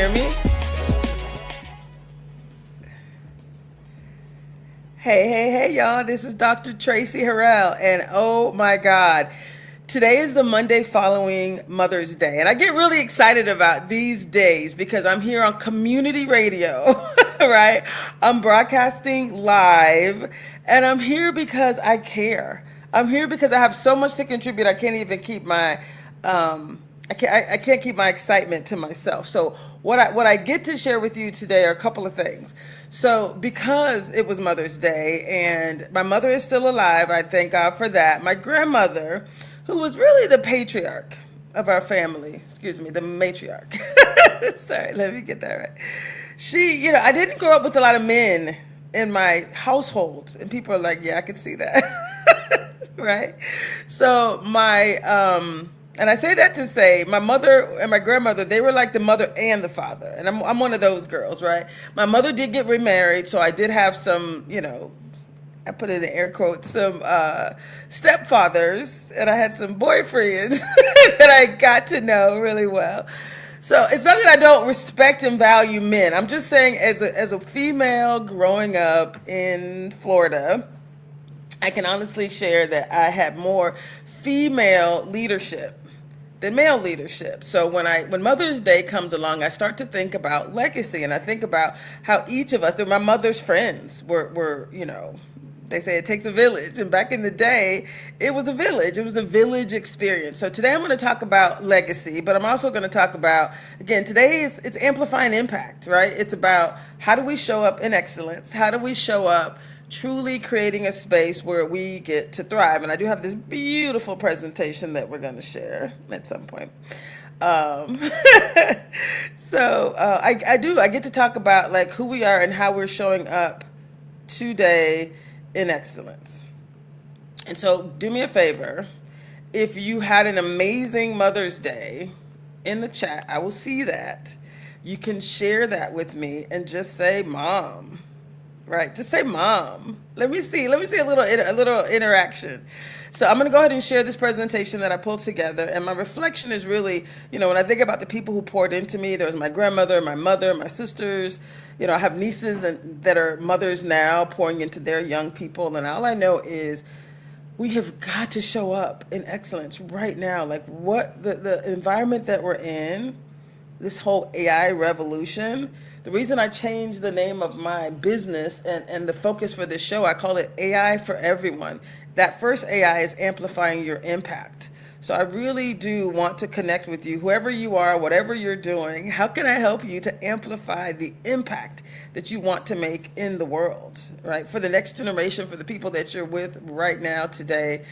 hear me? Hey, y'all. This is Dr. Traci Harrell, and oh my God. Today is the Monday following Mother's Day, and I get really excited about these days because I'm here on community radio, right? I'm broadcasting live, and I'm here because I care. I'm here because I have so much to contribute. I can't even keep my I can't keep my excitement to myself. So what I get to share with you today are a couple of things. So because it was Mother's Day and my mother is still alive, I thank God for that. My grandmother, who was really the patriarch of our family, the matriarch. Sorry, let me get that right. She, I didn't grow up with a lot of men in my household, and people are like, yeah, I could see that. Right? So and I say that to say my mother and my grandmother, they were like the mother and the father. And I'm one of those girls, right? My mother did get remarried, so I did have some, I put it in air quotes, some stepfathers, and I had some boyfriends that I got to know really well. So it's not that I don't respect and value men. I'm just saying as a female growing up in Florida, I can honestly share that I had more female leadership than male leadership. So when Mother's Day comes along, I start to think about legacy, and I think about how each of us, my mother's friends were they say it takes a village, and back in the day, it was a village. It was a village experience. So today I'm going to talk about legacy, but I'm also going to talk about, again, today it's amplifying impact, right? It's about how do we show up in excellence? How do we show up truly creating a space where we get to thrive? And I do have this beautiful presentation that we're going to share at some point. So I get to talk about like who we are and how we're showing up today in excellence. And so do me a favor. If you had an amazing Mother's Day, in the chat, I will see that. You can share that with me and just say, Mom. Right, just say mom. Let me see a little interaction. So I'm going to go ahead and share this presentation that I pulled together, and my reflection is really, when I think about the people who poured into me, there was my grandmother, my mother, my sisters. I have nieces that are mothers now pouring into their young people, and all I know is we have got to show up in excellence right now. Like what the environment that we're in, this whole AI revolution. The reason I changed the name of my business and the focus for this show, I call it AI for Everyone. That first AI is amplifying your impact. So I really do want to connect with you, whoever you are, whatever you're doing. How can I help you to amplify the impact that you want to make in the world, right? For the next generation, for the people that you're with right now, today.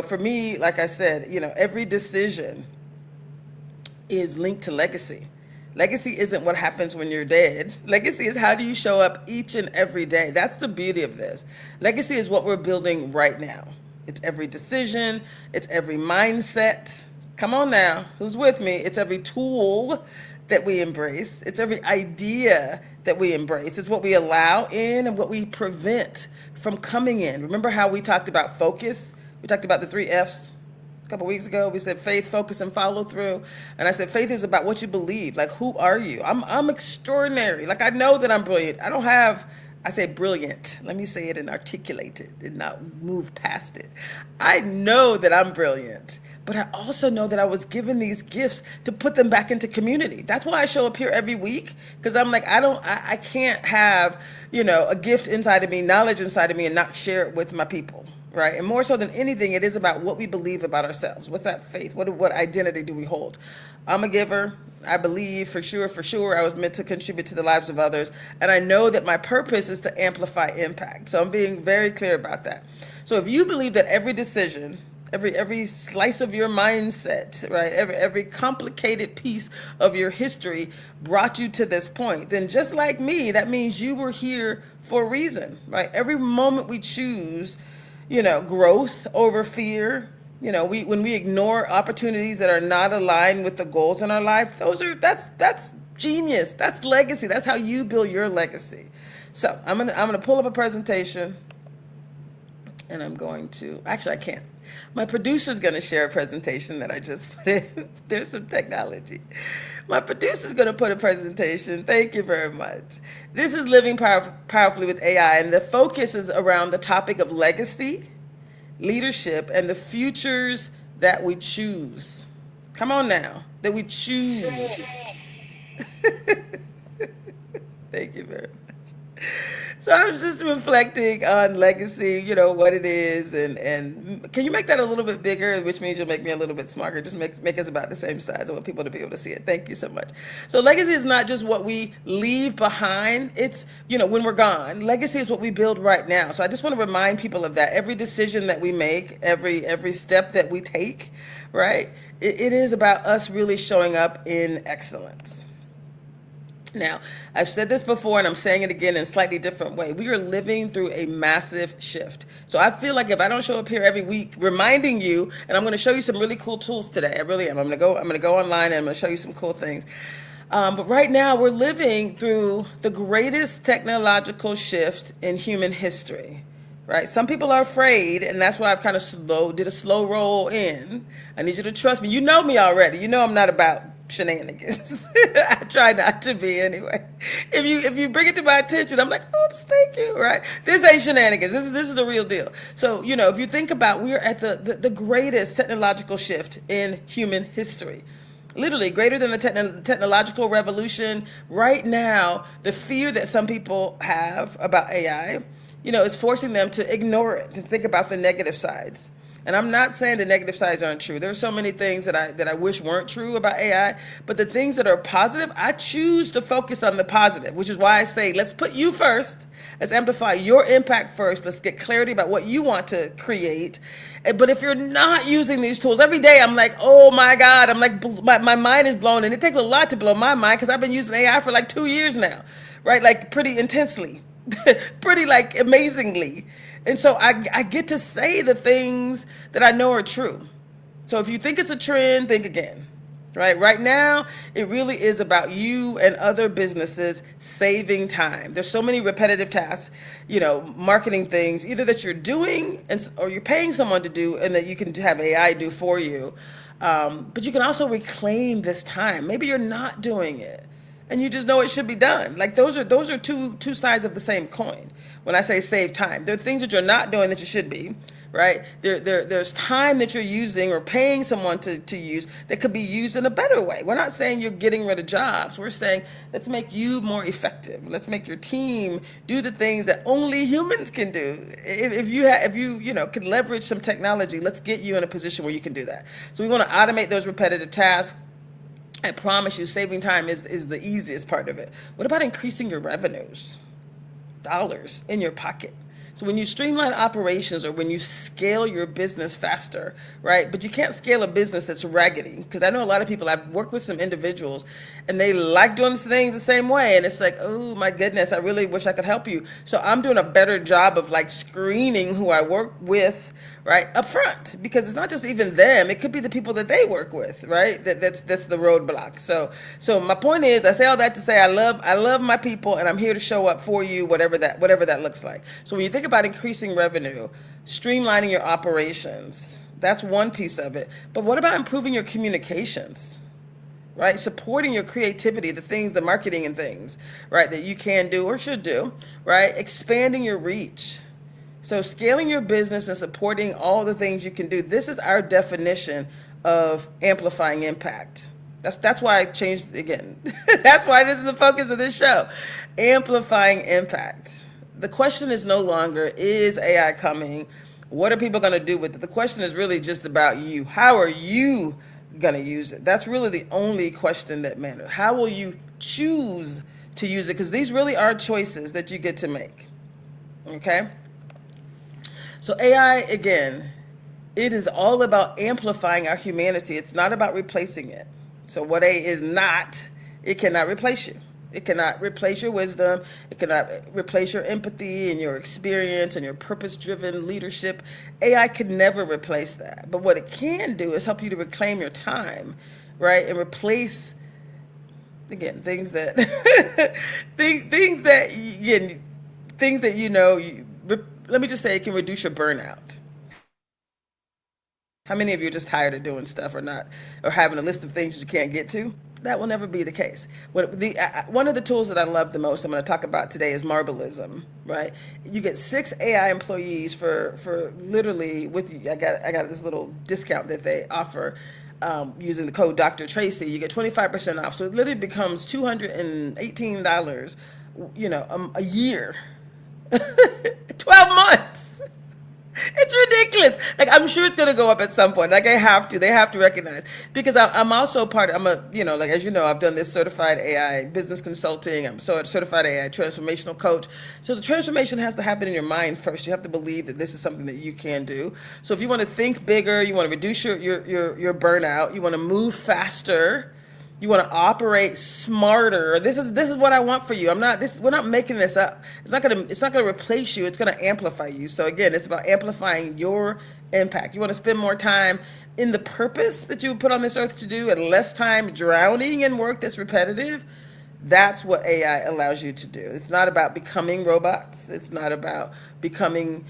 For me, like I said, every decision is linked to legacy. Legacy isn't what happens when you're dead. Legacy is how do you show up each and every day. That's the beauty of this. Legacy is what we're building right now. It's every decision. It's every mindset. Come on now. Who's with me? It's every tool that we embrace. It's every idea that we embrace. It's what we allow in and what we prevent from coming in. Remember how we talked about focus? We talked about the 3 F's. A couple weeks ago, we said faith, focus, and follow through. And I said faith is about what you believe. Like, who are you? I'm extraordinary. Like, I know that I'm brilliant. I say brilliant. Let me say it and articulate it and not move past it. I know that I'm brilliant, but I also know that I was given these gifts to put them back into community. That's why I show up here every week, because I'm like, I can't have, a gift inside of me, knowledge inside of me, and not share it with my people. Right. And more so than anything, it is about what we believe about ourselves. What's that faith? What identity do we hold? I'm a giver. I believe for sure I was meant to contribute to the lives of others. And I know that my purpose is to amplify impact. So I'm being very clear about that. So if you believe that every decision, every slice of your mindset, right, every complicated piece of your history brought you to this point, then just like me, that means you were here for a reason, right? Every moment we choose, growth over fear. When we ignore opportunities that are not aligned with the goals in our life, that's genius. That's legacy. That's how you build your legacy. So I'm gonna pull up a presentation, and I can't. My producer's gonna share a presentation that I just put in. There's some technology, My producer's going to put a presentation. Thank you very much. This is Living Powerfully with AI, and the focus is around the topic of legacy, leadership, and the futures that we choose. Come on now, that we choose. Thank you very much. So I was just reflecting on legacy, what it is, and can you make that a little bit bigger, which means you'll make me a little bit smarter. Just make us about the same size. I want people to be able to see it. Thank you so much. So legacy is not just what we leave behind. It's, when we're gone. Legacy is what we build right now. So I just want to remind people of that. Every decision that we make, every step that we take, right? It is about us really showing up in excellence. Now, I've said this before and I'm saying it again in a slightly different way. We are living through a massive shift. So I feel like if I don't show up here every week reminding you, and I'm going to show you some really cool tools today. I really am. I'm going to go online and I'm going to show you some cool things. But right now we're living through the greatest technological shift in human history. Right? Some people are afraid, and that's why I've kind of did a slow roll in. I need you to trust me. You know me already. You know I'm not about shenanigans. I try not to be anyway. If you bring it to my attention, I'm like, oops, thank you, right? This ain't shenanigans. This is the real deal. So, if you think about, we are at the greatest technological shift in human history. Literally greater than the technological revolution. Right now, the fear that some people have about AI, is forcing them to ignore it, to think about the negative sides. And I'm not saying the negative sides aren't true. There's so many things that I wish weren't true about AI, but the things that are positive, I choose to focus on the positive, which is why I say, let's put you first. Let's amplify your impact first. Let's get clarity about what you want to create. But if you're not using these tools every day, I'm like, oh my God, I'm like, my mind is blown. And it takes a lot to blow my mind because I've been using AI for like 2 years now, right? Like pretty intensely, pretty like amazingly. And so I get to say the things that I know are true. So if you think it's a trend, think again, right? Right now, it really is about you and other businesses saving time. There's so many repetitive tasks, marketing things, either that you're doing or you're paying someone to do and that you can have AI do for you. But you can also reclaim this time. Maybe you're not doing it and you just know it should be done. Like those are two sides of the same coin. When I say save time, there are things that you're not doing that you should be, right? There's time that you're using or paying someone to use that could be used in a better way. We're not saying you're getting rid of jobs. We're saying let's make you more effective. Let's make your team do the things that only humans can do. If you can leverage some technology, let's get you in a position where you can do that. So we want to automate those repetitive tasks. I promise you, saving time is the easiest part of it. What about increasing your revenues? Dollars in your pocket. So when you streamline operations or when you scale your business faster, right? But you can't scale a business that's raggedy, because I know a lot of people, I've worked with some individuals and they like doing things the same way. And it's like, oh my goodness, I really wish I could help you. So I'm doing a better job of like screening who I work with, right, up front, because it's not just even them. It could be the people that they work with, right? That's the roadblock. So my point is, I say all that to say I love my people, and I'm here to show up for you, whatever that looks like. So when you think about increasing revenue, streamlining your operations, that's one piece of it. But what about improving your communications? Right? Supporting your creativity, the marketing and things, right, that you can do or should do, right? Expanding your reach. So scaling your business and supporting all the things you can do. This is our definition of amplifying impact. That's why I changed again. That's why this is the focus of this show. Amplifying impact. The question is no longer, is AI coming? What are people going to do with it? The question is really just about you. How are you going to use it? That's really the only question that matters. How will you choose to use it? Because these really are choices that you get to make. Okay? So AI, again, it is all about amplifying our humanity. It's not about replacing it. So what AI is not, it cannot replace you. It cannot replace your wisdom. It cannot replace your empathy and your experience and your purpose-driven leadership. AI could never replace that. But what it can do is help you to reclaim your time, right? And replace, again, things that let me just say it can reduce your burnout. How many of you are just tired of doing stuff or having a list of things that you can't get to? That will never be the case. One of the tools that I love the most, I'm going to talk about today, is Marbleism. Right? You get 6 AI employees for literally with you. I got this little discount that they offer using the code Dr. Traci. You get 25% off. So it literally becomes $218. A year, 12 months. It's ridiculous. Like, I'm sure it's going to go up at some point. Like, they have to recognize, because I'm also as you know, I've done this certified AI business consulting. I'm a certified AI transformational coach. So the transformation has to happen in your mind first. You have to believe that this is something that you can do. So if you want to think bigger, you want to reduce your burnout, you want to move faster, you want to operate smarter. This is what I want for you. We're not making this up. It's not gonna replace you. It's gonna amplify you. So again, it's about amplifying your impact. You want to spend more time in the purpose that you put on this earth to do, and less time drowning in work that's repetitive. That's what AI allows you to do. It's not about becoming robots. It's not about becoming,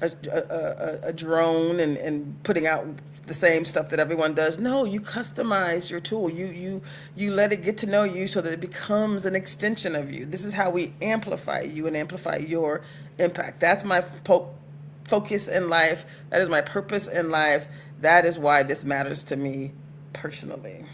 a drone and putting out the same stuff that everyone does. No, you customize your tool. You let it get to know you so that it becomes an extension of you. This is how we amplify you and amplify your impact. That's my focus in life. That is my purpose in life. That is why this matters to me personally.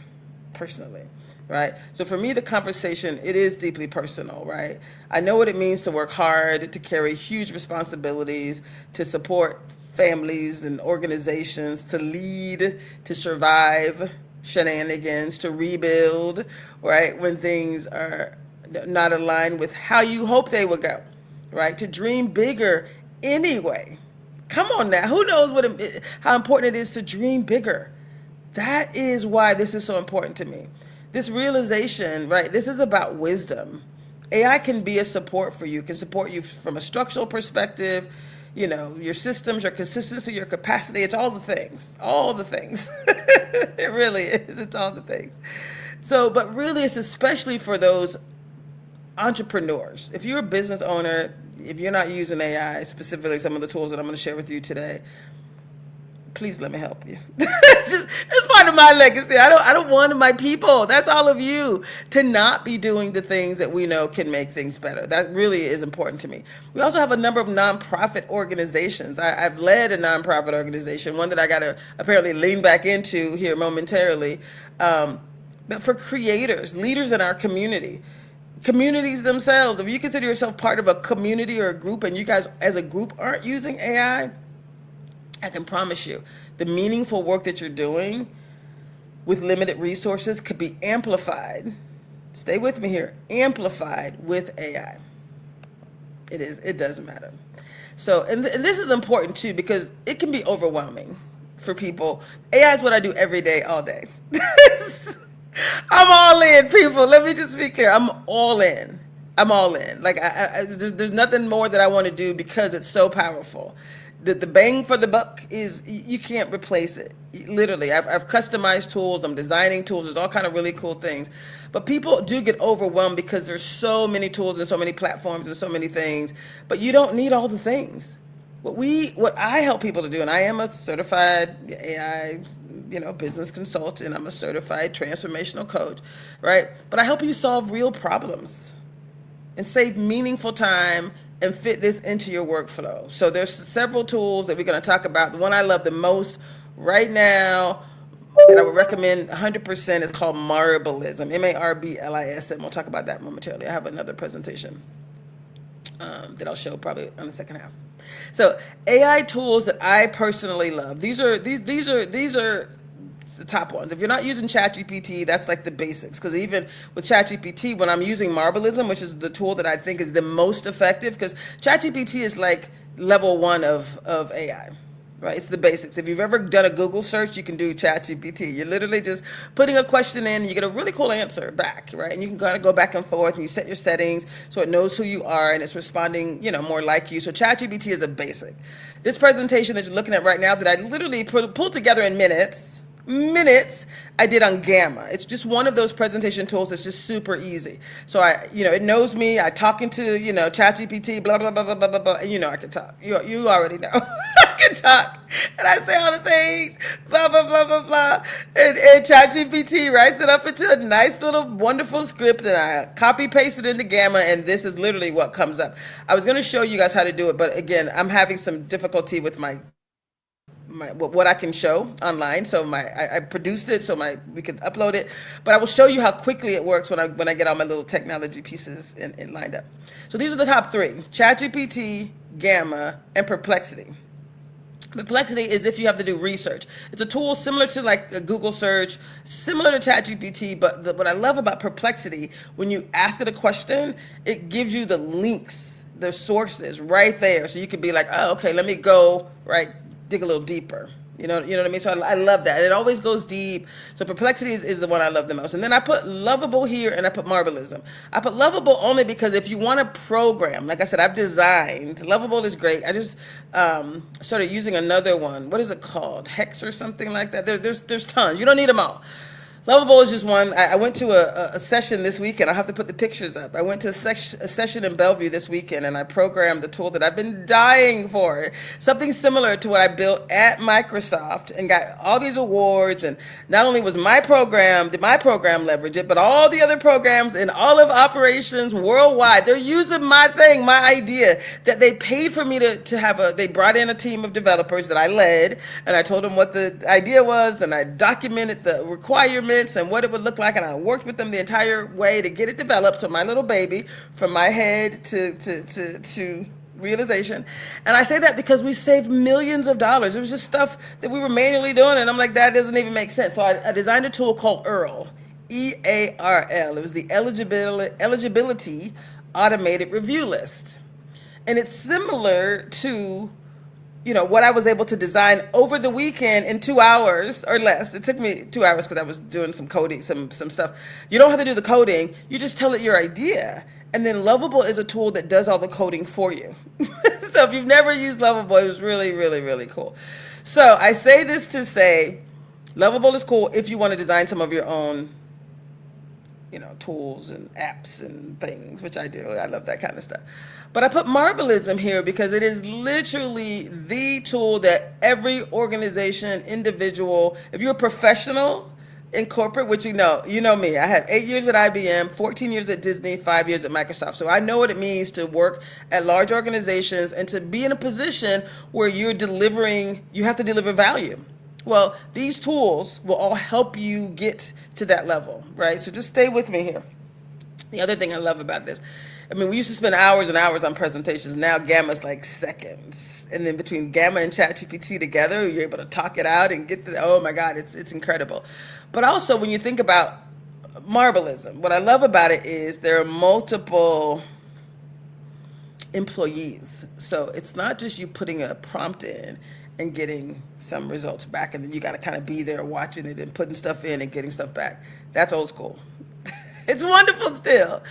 Right? So for me, the conversation, it is deeply personal, right? I know what it means to work hard, to carry huge responsibilities, to support families and organizations, to lead, to survive shenanigans, to rebuild, right, when things are not aligned with how you hope they would go, right? To dream bigger anyway. Come on now. Who knows how important it is to dream bigger? That is why this is so important to me. This realization, right, this is about wisdom. AI can be a support for you, can support you from a structural perspective, your systems, your consistency, your capacity. It's all the things, It really is. It's all the things. So, but really, it's especially for those entrepreneurs. If you're a business owner, if you're not using AI, specifically some of the tools that I'm going to share with you today, please let me help you. It's part of my legacy. I don't want my people, that's all of you, to not be doing the things that we know can make things better. That really is important to me. We also have a number of nonprofit organizations. I've led a nonprofit organization, one that I got to apparently lean back into here momentarily. But for creators, leaders in our communities themselves, if you consider yourself part of a community or a group, and you guys as a group aren't using AI, I can promise you the meaningful work that you're doing with limited resources could be amplified. Stay with me here. Amplified with AI. It doesn't matter. So, and this is important too, because it can be overwhelming for people. AI is what I do every day, all day. I'm all in, people. Let me just be clear. I'm all in. Like, there's nothing more that I want to do, because it's so powerful. The bang for the buck is, you can't replace it. Literally, I've customized tools. I'm designing tools. There's all kind of really cool things. But people do get overwhelmed because there's so many tools and so many platforms and so many things. But you don't need all the things. What I help people to do, and I am a certified AI, business consultant. I'm a certified transformational coach, right? But I help you solve real problems and save meaningful time and fit this into your workflow. So there's several tools that we're going to talk about. The one I love the most right now that I would recommend 100% is called Marbleism, Marblism. We'll talk about that momentarily. I have another presentation that I'll show probably on the second half. So AI tools that I personally love. These are the top ones. If you're not using ChatGPT, that's like the basics. Because even with ChatGPT, when I'm using Marbleism, which is the tool that I think is the most effective, because ChatGPT is like level 1 of AI, right? It's the basics. If you've ever done a Google search, you can do ChatGPT. You're literally just putting a question in, and you get a really cool answer back, right? And you can kind of go back and forth, and you set your settings so it knows who you are, and it's responding, more like you. So ChatGPT is a basic. This presentation that you're looking at right now, that I literally pulled together in minutes, I did on Gamma. It's just one of those presentation tools that's just super easy. So it knows me. I talking to, ChatGPT, blah, blah, blah, blah, blah, blah, blah, and I can talk. You already know. can talk and I say all the things, blah, blah, blah, blah, blah. And ChatGPT writes it up into a nice little wonderful script and I copy paste it into Gamma and this is literally what comes up. I was going to show you guys how to do it, but again, I'm having some difficulty with my what I can show online. So I produced it so we could upload it, but I will show you how quickly it works when I get all my little technology pieces in lined up. So these are the top three: ChatGPT, Gamma, and Perplexity. Perplexity is if you have to do research. It's a tool similar to like a Google search, similar to ChatGPT, but what I love about Perplexity, when you ask it a question, it gives you the links, the sources right there. So you could be like, oh, okay, let me go, right, dig a little deeper. You know what I mean? So I love that. It always goes deep. So Perplexity is the one I love the most. And then I put Lovable here and I put Marvelism. I put Lovable only because if you want to program, like I said, I've designed. Lovable is great. I just started using another one. What is it called? Hex or something like that. There's tons. You don't need them all. Lovable is just one. I went to a session this weekend. I'll have to put the pictures up. I went to a session in Bellevue this weekend, and I programmed a tool that I've been dying for. Something similar to what I built at Microsoft and got all these awards. And not only was did my program leverage it, but all the other programs in all of operations worldwide, they're using my thing, my idea, that they paid for me to have they brought in a team of developers that I led, and I told them what the idea was, and I documented the requirements and what it would look like, and I worked with them the entire way to get it developed. So my little baby, from my head to realization. And I say that because we saved millions of dollars. It was just stuff that we were manually doing, and I'm like, that doesn't even make sense. So I designed a tool called EARL, EARL. It was the eligibility automated review list, and it's similar to what I was able to design over the weekend in 2 hours or less. It took me 2 hours because I was doing some coding, some stuff. You don't have to do the coding. You just tell it your idea. And then Lovable is a tool that does all the coding for you. So if you've never used Lovable, it was really, really, really cool. So I say this to say, Lovable is cool if you want to design some of your own tools and apps and things, which I do. I love that kind of stuff. But I put Marvelism here because it is literally the tool that every organization, individual, if you're a professional in corporate, which you know me. I had 8 years at IBM, 14 years at Disney, 5 years at Microsoft. So I know what it means to work at large organizations and to be in a position where you have to deliver value. Well, these tools will all help you get to that level, right? So just stay with me here. The other thing I love about this, we used to spend hours and hours on presentations. Now Gamma's like seconds. And then between Gamma and ChatGPT together, you're able to talk it out and oh my God, it's incredible. But also when you think about Marvelism, what I love about it is there are multiple employees. So it's not just you putting a prompt in and getting some results back, and then you got to kind of be there watching it and putting stuff in and getting stuff back. That's old school. It's wonderful still.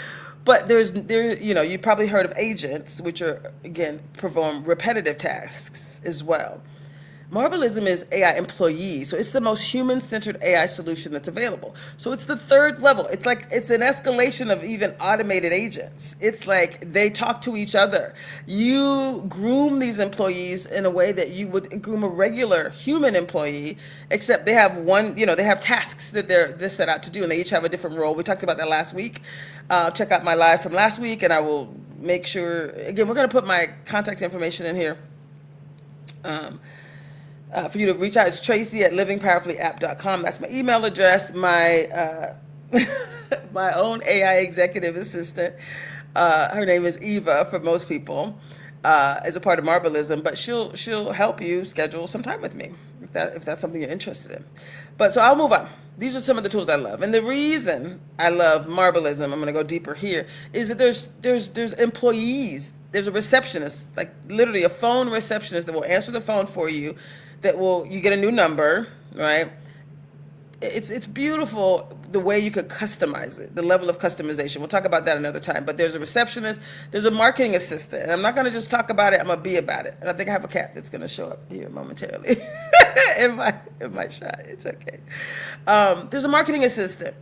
But you probably heard of agents, which are, again, perform repetitive tasks as well. Marvelism is AI employees, so it's the most human-centered AI solution that's available. So it's the third level. It's an escalation of even automated agents. It's like they talk to each other. You groom these employees in a way that you would groom a regular human employee, except they have they have tasks that they're set out to do, and they each have a different role. We talked about that last week. Check out my live from last week, and I will make sure, again, we're going to put my contact information in here. For you to reach out. It's Traci at livingpowerfullyapp.com. That's my email address. My my own AI executive assistant. Her name is Eva for most people, as a part of Marvelism, but she'll help you schedule some time with me if that's something you're interested in. But so I'll move on. These are some of the tools I love, and the reason I love Marvelism, I'm going to go deeper here, is that there's employees. There's a receptionist, like literally a phone receptionist that will answer the phone for you. You get a new number, right? It's beautiful the way you could customize it, the level of customization. We'll talk about that another time. But there's a receptionist, there's a marketing assistant. And I'm not going to just talk about it, I'm going to be about it. And I think I have a cat that's going to show up here momentarily in my shot. It's okay. There's a marketing assistant,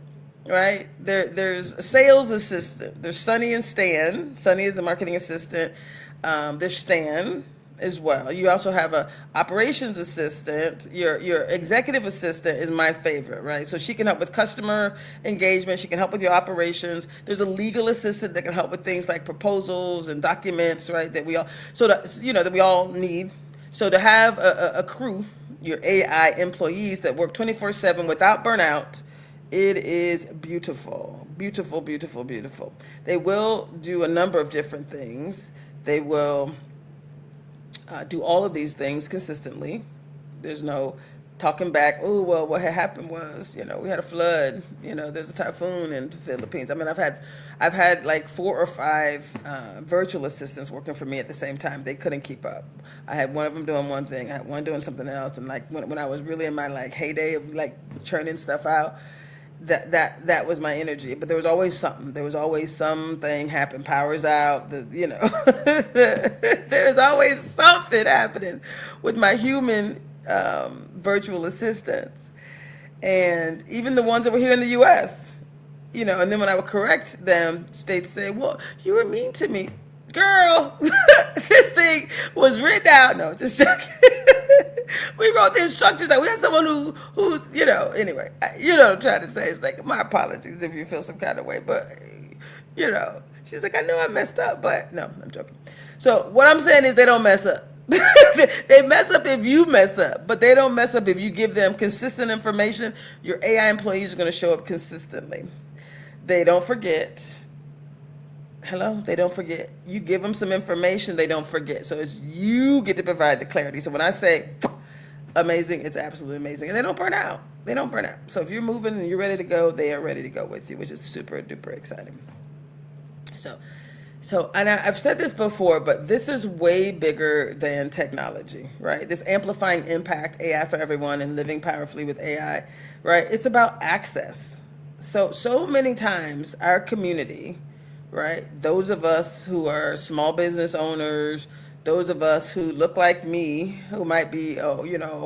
right? There's a sales assistant. There's Sunny and Stan. Sunny is the marketing assistant. There's Stan, as well. You also have a operations assistant. Your executive assistant is my favorite, right? So she can help with customer engagement. She can help with your operations. There's a legal assistant that can help with things like proposals and documents, right? That we all that we all need. So to have a crew, your AI employees that work 24/7 without burnout, it is beautiful, beautiful, beautiful, beautiful. They will do a number of different things. They will do all of these things consistently. There's no talking back. Oh well, what had happened was, we had a flood. There's a typhoon in the Philippines. I mean, I've had like 4 or 5 virtual assistants working for me at the same time. They couldn't keep up. I had one of them doing one thing. I had one doing something else. And like when I was really in my like heyday of like churning stuff out, that was my energy. But there was always something. There was always something happen. Power's out. There's always something happening with my human virtual assistants, and even the ones that were here in the U.S. And then when I would correct them, they'd say, "Well, you were mean to me, girl." This thing was written out. No, just joking. We wrote the instructions that we had someone who's anyway. You know what I'm trying to say. It's like, my apologies if you feel some kind of way, but she's like, I know I messed up, but no, I'm joking. So what I'm saying is they don't mess up. They mess up if you mess up, but they don't mess up if you give them consistent information. Your AI employees are going to show up consistently. They don't forget. Hello? They don't forget. You give them some information, they don't forget. So it's you get to provide the clarity. So when I say amazing, it's absolutely amazing. And they don't burn out. They don't burn out. So if you're moving and you're ready to go, they are ready to go with you, which is super duper exciting. So, and I've said this before, but this is way bigger than technology, right? This amplifying impact, AI for everyone, and living powerfully with AI, right? It's about access. So many times our community, right? Those of us who are small business owners, those of us who look like me, who might be, a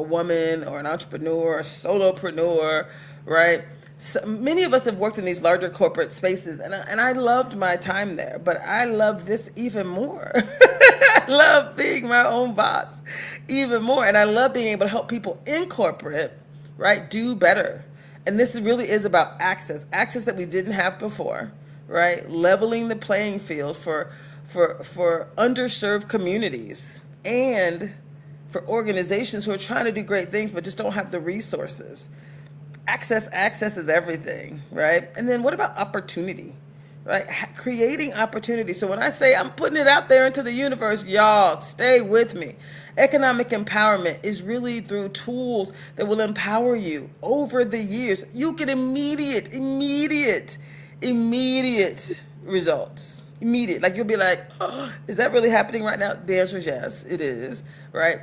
woman or an entrepreneur, a solopreneur, right? So many of us have worked in these larger corporate spaces, and I loved my time there, but I love this even more. I love being my own boss even more, and I love being able to help people in corporate, right, do better. And this really is about access that we didn't have before, right? Leveling the playing field for underserved communities and for organizations who are trying to do great things but just don't have the resources. Access is everything, right? And then what about opportunity, right? Creating opportunity. So when I say I'm putting it out there into the universe, y'all, stay with me. Economic empowerment is really through tools that will empower you over the years. You get immediate results. Immediate. Like you'll be like, oh, is that really happening right now? The answer is yes, it is, right?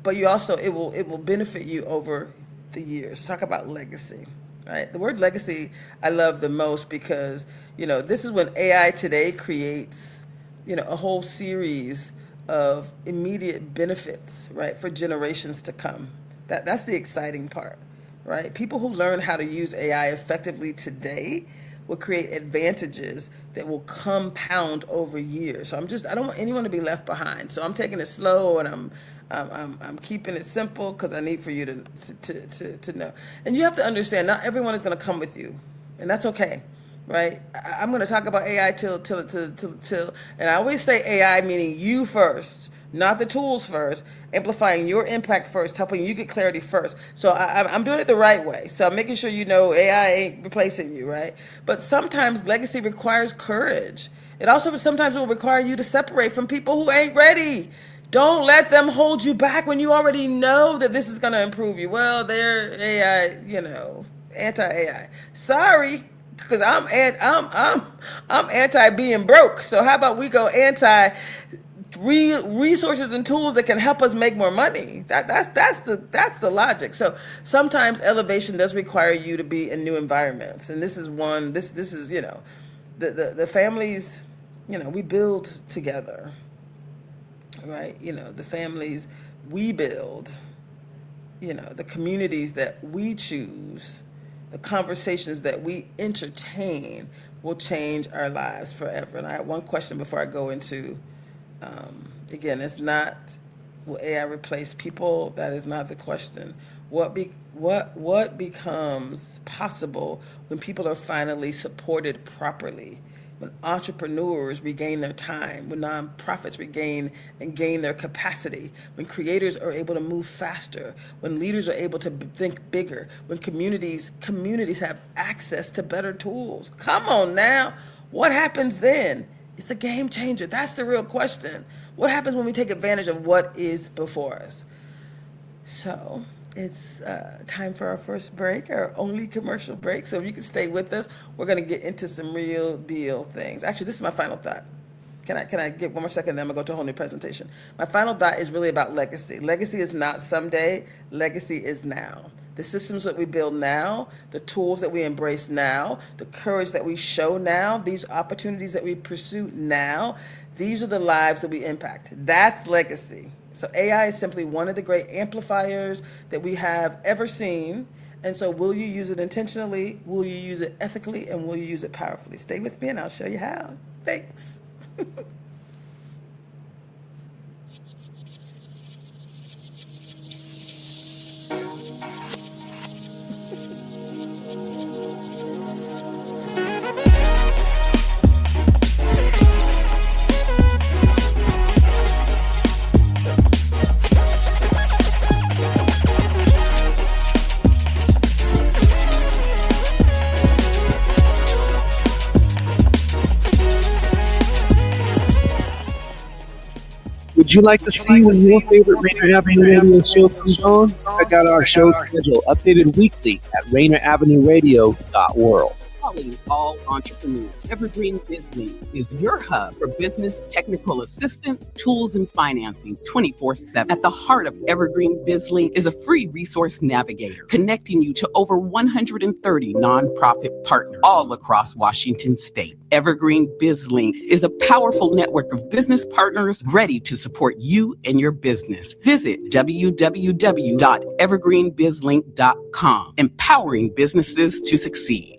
But you also, it will benefit you over the years. Talk about legacy, right? The word legacy I love the most because, this is when AI today creates, a whole series of immediate benefits, right, for generations to come. That's the exciting part, right? People who learn how to use AI effectively today will create advantages that will compound over years. So I don't want anyone to be left behind. So I'm taking it slow, and I'm keeping it simple because I need for you to know. And you have to understand, not everyone is going to come with you, and that's okay, right? I'm going to talk about AI till, and I always say AI meaning you first, not the tools first, amplifying your impact first, helping you get clarity first. So I'm doing it the right way. So I'm making sure AI ain't replacing you, right? But sometimes legacy requires courage. It also sometimes will require you to separate from people who ain't ready. Don't let them hold you back when you already know that this is going to improve you. Well, they're AI, anti-AI. Sorry, because I'm anti being broke. So how about we go anti resources and tools that can help us make more money? That's the logic. So sometimes elevation does require you to be in new environments, and this is one. This is the families. We build together. Right, the families we build, the communities that we choose, the conversations that we entertain will change our lives forever. And I have one question before I go into Again, it's not will AI replace people? That is not the question. What becomes possible when people are finally supported properly? When entrepreneurs regain their time, when nonprofits regain and gain their capacity, when creators are able to move faster, when leaders are able to think bigger, when communities have access to better tools. Come on now. What happens then? It's a game changer. That's the real question. What happens when we take advantage of what is before us? So it's time for our first break, our only commercial break. So if you can stay with us, we're going to get into some real deal things. Actually, this is my final thought. Can I get one more second, then I'm going to go to a whole new presentation. My final thought is really about legacy. Legacy is not someday. Legacy is now. The systems that we build now, the tools that we embrace now, the courage that we show now, these opportunities that we pursue now, these are the lives that we impact. That's legacy. So AI is simply one of the great amplifiers that we have ever seen. And so will you use it intentionally? Will you use it ethically? And will you use it powerfully? Stay with me and I'll show you how. Thanks. Would you like to see when your favorite Rainier Avenue Radio show comes on? Check out our show schedule, updated weekly at rainieravenueradio.world. Calling all entrepreneurs. Evergreen Bizlink is your hub for business technical assistance, tools, and financing 24/7. At the heart of Evergreen Bizlink is a free resource navigator connecting you to over 130 nonprofit partners all across Washington state. Evergreen Bizlink is a powerful network of business partners ready to support you and your business. Visit www.evergreenbizlink.com, empowering businesses to succeed.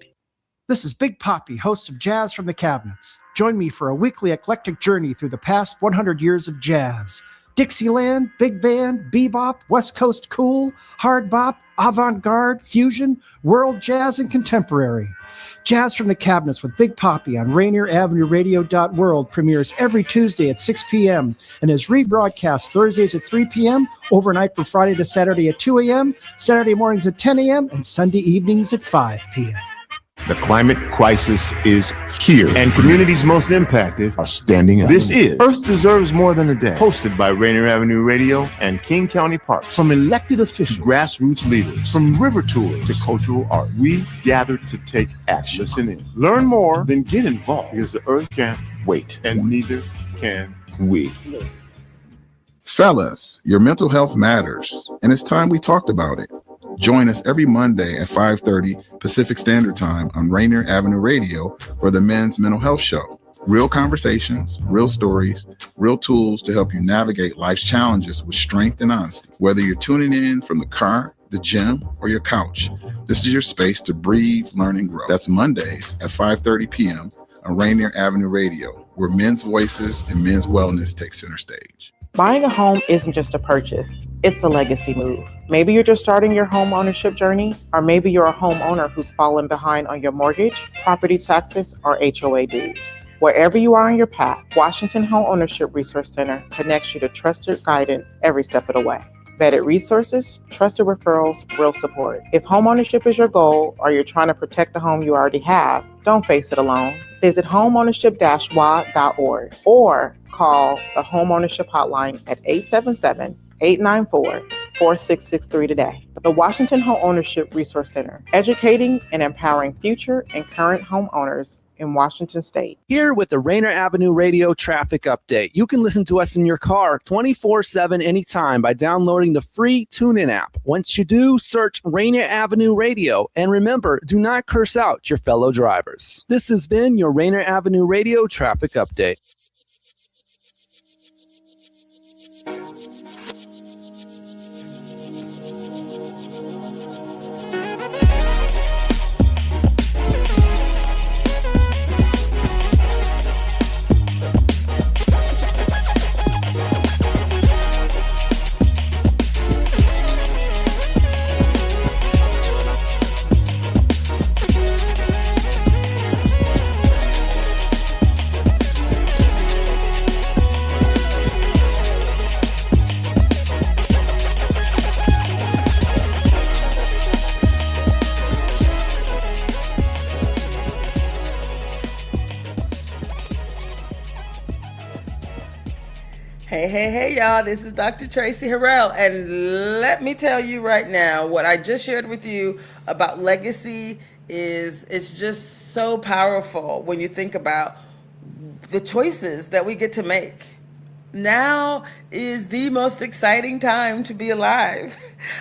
This is Big Poppy, host of Jazz from the Cabinets. Join me for a weekly eclectic journey through the past 100 years of jazz. Dixieland, big band, bebop, West Coast cool, hard bop, avant-garde, fusion, world jazz, and contemporary. Jazz from the Cabinets with Big Poppy on RainierAvenueRadio.world premieres every Tuesday at 6 p.m. and is rebroadcast Thursdays at 3 p.m., overnight from Friday to Saturday at 2 a.m., Saturday mornings at 10 a.m., and Sunday evenings at 5 p.m. The climate crisis is here, and communities most impacted are standing up. This is Earth Deserves More Than a Day, hosted by Rainier Avenue Radio and King County Parks. From elected officials to grassroots leaders, from river tours to cultural art, we gather to take action. Listen in. Learn more, then get involved, because the Earth can't wait, and neither can we. Fellas, your mental health matters, and it's time we talked about it. Join us every Monday at 5:30 Pacific Standard Time on Rainier Avenue Radio for the Men's Mental Health Show. Real conversations, real stories, real tools to help you navigate life's challenges with strength and honesty. Whether you're tuning in from the car, the gym, or your couch, this is your space to breathe, learn, and grow. That's Mondays at 5:30 p.m. on Rainier Avenue Radio, where men's voices and men's wellness take center stage. Buying a home isn't just a purchase, it's a legacy move. Maybe you're just starting your home ownership journey, or maybe you're a homeowner who's fallen behind on your mortgage, property taxes, or HOA dues. Wherever you are on your path, Washington Home Ownership Resource Center connects you to trusted guidance every step of the way. Vetted resources, trusted referrals, real support. If home ownership is your goal, or you're trying to protect the home you already have, don't face it alone. Visit homeownership-wa.org or call the Home Ownership Hotline at 877-894-4663 today. The Washington Home Ownership Resource Center, educating and empowering future and current homeowners in Washington State. Here with the Rainier Avenue Radio traffic update. You can listen to us in your car 24/7 anytime by downloading the free TuneIn app. Once you do, search Rainier Avenue Radio. And remember, do not curse out your fellow drivers. This has been your Rainier Avenue Radio traffic update. Hey, y'all. This is Dr. Traci Harrell. And let me tell you right now, what I just shared with you about legacy is it's just so powerful when you think about the choices that we get to make. Now is the most exciting time to be alive.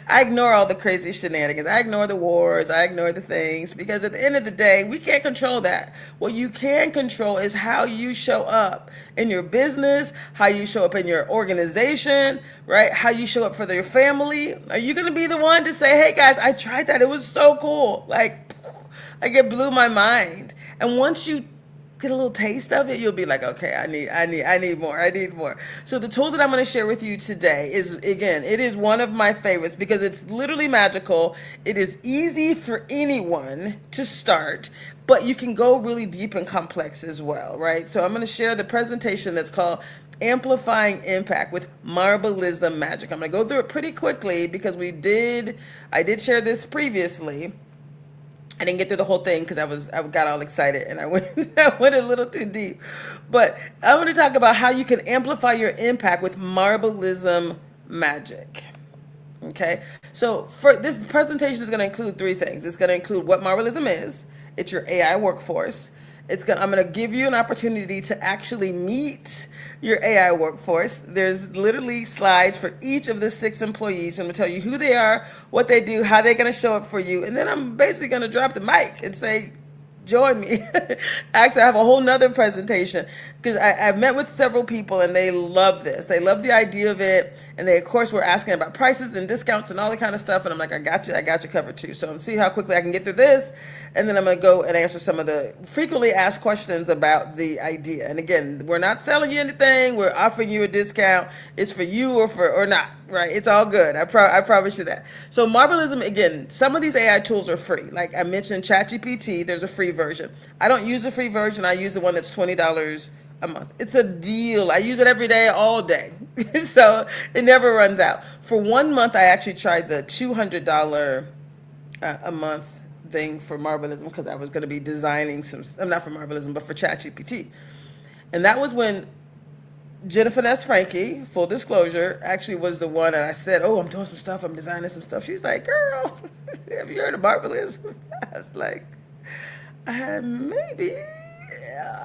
I ignore all the crazy shenanigans. I ignore the wars. I ignore the things because at the end of the day, we can't control that. What you can control is how you show up in your business, how you show up in your organization, right? How you show up for your family. Are you going to be the one to say, hey guys, I tried that. It was so cool. Like it blew my mind. And once you get a little taste of it, you'll be like, okay, I need more. So the tool that I'm going to share with you today is, again, it is one of my favorites because it's literally magical. It is easy for anyone to start, but you can go really deep and complex as well, right? So I'm going to share the presentation that's called Amplifying Impact with Marbleism Magic. I'm going to go through it pretty quickly because I did share this previously. I didn't get through the whole thing because I got all excited and I went a little too deep. But I want to talk about how you can amplify your impact with Marbleism Magic. Okay, so for this presentation is going to include three things. It's going to include what Marbleism is. It's your AI workforce. I'm going to give you an opportunity to actually meet your AI workforce. There's literally slides for each of the 6 employees. I'm going to tell you who they are, what they do, how they're going to show up for you. And then I'm basically going to drop the mic and say, join me. Actually, I have a whole nother presentation because I've met with several people and they love this. They love the idea of it. And they, of course, were asking about prices and discounts and all that kind of stuff. And I'm like, I got you covered too. So I'm see how quickly I can get through this. And then I'm going to go and answer some of the frequently asked questions about the idea. And again, we're not selling you anything. We're offering you a discount. It's for you or not, right? It's all good. I promise you that. So Marbleism, again, some of these AI tools are free. Like I mentioned, ChatGPT, there's a free version. I don't use the free version. I use the one that's $20 a month. It's a deal. I use it every day, all day. So it never runs out. For 1 month, I actually tried the $200 a month thing for Marbleism because I was going to be designing not for Marbleism, but for ChatGPT. And that was when Jennifer S. Frankie, full disclosure, actually was the one that I said, oh, I'm doing some stuff. I'm designing some stuff. She's like, girl, have you heard of Marbleism? I was like, maybe.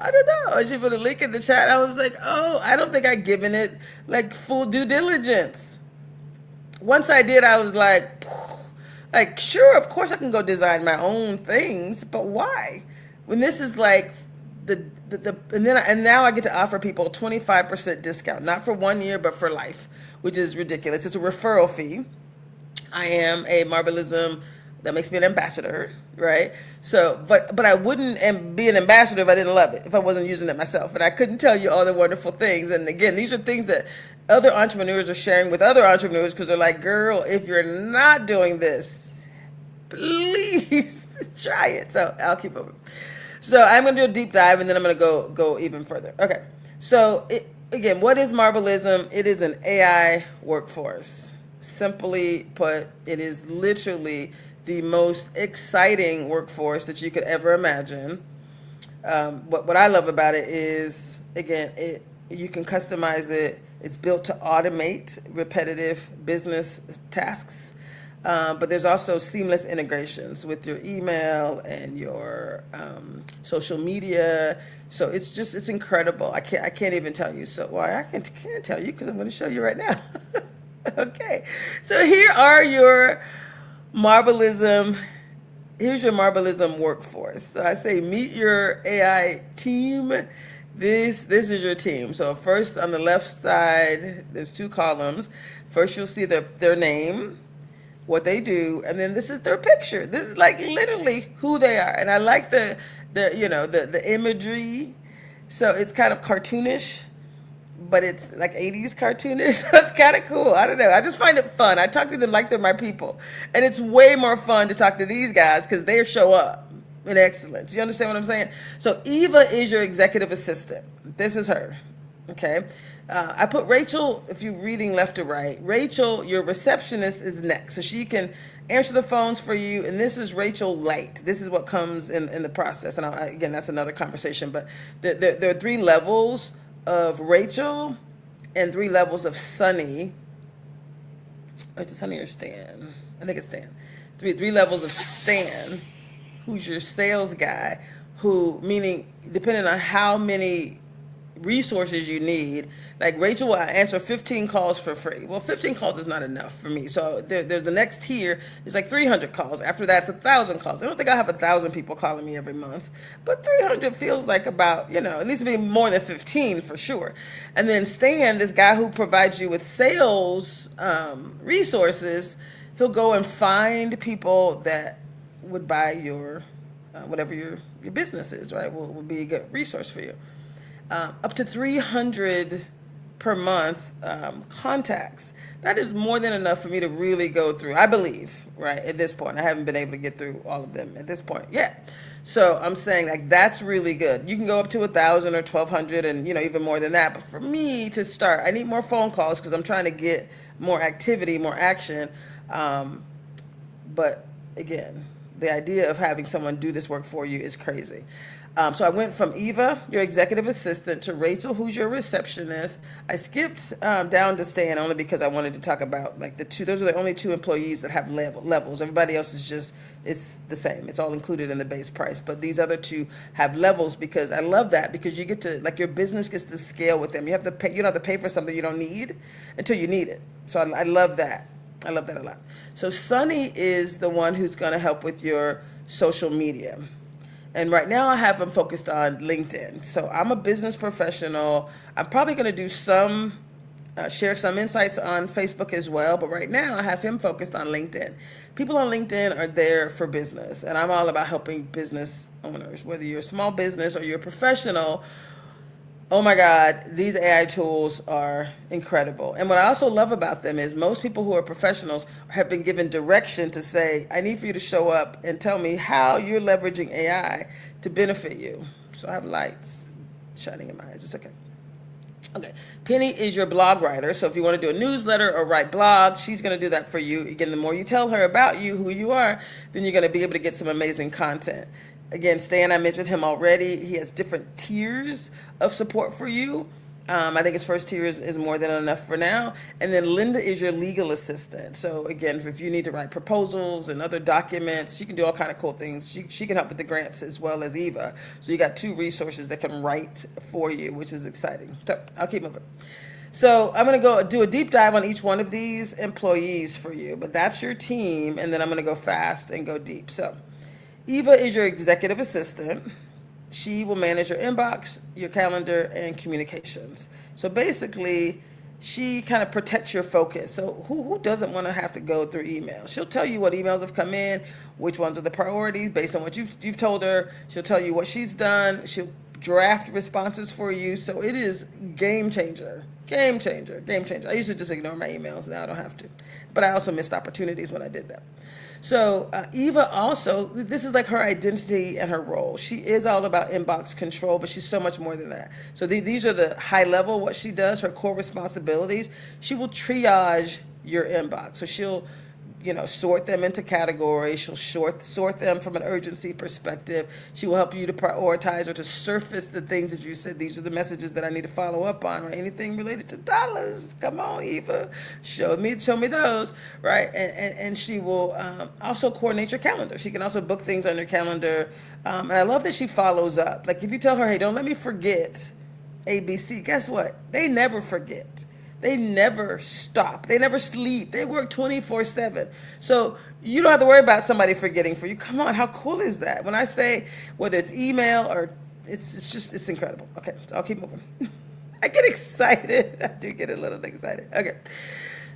I don't know. She put a link in the chat. I was like, oh, I don't think I've given it like full due diligence. Once I did, I was like, sure, of course I can go design my own things, but why? When this is like and now I get to offer people a 25% discount, not for 1 year, but for life, which is ridiculous. It's a referral fee. I am a Marbleism. That makes me an ambassador, right? So, but I wouldn't be an ambassador if I didn't love it, if I wasn't using it myself. And I couldn't tell you all the wonderful things. And again, these are things that other entrepreneurs are sharing with other entrepreneurs because they're like, girl, if you're not doing this, please try it. So I'll keep moving. So I'm going to do a deep dive and then I'm going to go even further. Okay. So again, what is Marbleism? It is an AI workforce. Simply put, it is literally the most exciting workforce that you could ever imagine. What I love about it is, again, you can customize it. It's built to automate repetitive business tasks. But there's also seamless integrations with your email and your social media. So it's incredible. I can't even tell you. So I can't tell you because I'm going to show you right now. Okay. So here are your Marbleism. Here's your Marbleism workforce. So I say meet your AI team. This is your team. So first on the left side, there's 2 columns. First you'll see their name, what they do, and then this is their picture. This is like literally who they are. And I like the imagery. So it's kind of cartoonish, but it's like 80s cartoonish. So it's kind of cool. I don't know. I just find it fun. I talk to them like they're my people. And it's way more fun to talk to these guys because they show up in excellence. You understand what I'm saying? So Eva is your executive assistant. This is her. Okay. I put Rachel, if you're reading left to right, Rachel, your receptionist, is next. So she can answer the phones for you. And this is Rachel Light. This is what comes in the process. And again, that's another conversation. But there are 3 levels of Rachel. and 3 levels of Sunny. Or is it Sunny or Stan? I think it's Stan. Three levels of Stan, who's your sales guy, who, meaning depending on how many resources you need, like Rachel will answer 15 calls for free. Well, 15 calls is not enough for me. So there's the next tier is like 300 calls. After that, it's 1,000 calls. I don't think I have 1,000 people calling me every month, but 300 feels like about, it needs to be more than 15 for sure. And then Stan, this guy who provides you with sales resources, he'll go and find people that would buy your whatever your business is, right? Will be a good resource for you. Up to 300 per month contacts. That is more than enough for me to really go through, I believe, right, at this point. I haven't been able to get through all of them at this point yet. So I'm saying, like, that's really good. You can go up to 1,000 or 1,200 and, even more than that. But for me to start, I need more phone calls because I'm trying to get more activity, more action. But again, the idea of having someone do this work for you is crazy. So I went from Eva, your executive assistant, to Rachel, who's your receptionist. I skipped down to Stan only because I wanted to talk about like the two. Those are the only 2 employees that have levels. Everybody else is just, it's the same. It's all included in the base price. But these other 2 have levels because I love that, because you get to, like, your business gets to scale with them. You don't have to pay for something you don't need until you need it. So I love that. I love that a lot. So Sunny is the one who's going to help with your social media. And right now I have him focused on LinkedIn. So I'm a business professional. I'm probably going to do share some insights on Facebook as well. But right now I have him focused on LinkedIn. People on LinkedIn are there for business. And I'm all about helping business owners, whether you're a small business or you're a professional. Oh my God, these AI tools are incredible. And what I also love about them is most people who are professionals have been given direction to say, I need for you to show up and tell me how you're leveraging AI to benefit you. So I have lights shining in my eyes. It's okay. Okay. Penny is your blog writer. So if you want to do a newsletter or write blog, she's going to do that for you. Again, the more you tell her about you, who you are, then you're going to be able to get some amazing content. Again, Stan, I mentioned him already. He has different tiers of support for you. I think his first tier is more than enough for now. And then Linda is your legal assistant. So again, if you need to write proposals and other documents, she can do all kind of cool things. She can help with the grants as well as Eva. So you got 2 resources that can write for you, which is exciting. So I'll keep moving. So I'm going to go do a deep dive on each one of these employees for you. But that's your team. And then I'm going to go fast and go deep. So Eva is your executive assistant. She will manage your inbox, your calendar, and communications. So basically, she kind of protects your focus. So who doesn't want to have to go through email? She'll tell you what emails have come in, which ones are the priorities based on what you've told her. She'll tell you what she's done. She'll draft responses for you. So it is game changer. Game changer. I used to just ignore my emails. Now I don't have to. But I also missed opportunities when I did that. So Eva also, this is like her identity and her role. She is all about inbox control, but she's so much more than that. So these are the high level, what she does, her core responsibilities. She will triage your inbox. So she'll, sort them into categories. She'll sort them from an urgency perspective. She will help you to prioritize or to surface the things that you said. These are the messages that I need to follow up on, or anything related to dollars. Come on, Eva, show me those, right? And she will also coordinate your calendar. She can also book things on your calendar. And I love that she follows up. Like if you tell her, hey, don't let me forget ABC, guess what? They never forget. They never stop. They never sleep. They work 24/7. So you don't have to worry about somebody forgetting for you. Come on, how cool is that? When I say whether it's email or it's incredible. Okay, so I'll keep moving. I get excited. I do get a little excited. Okay.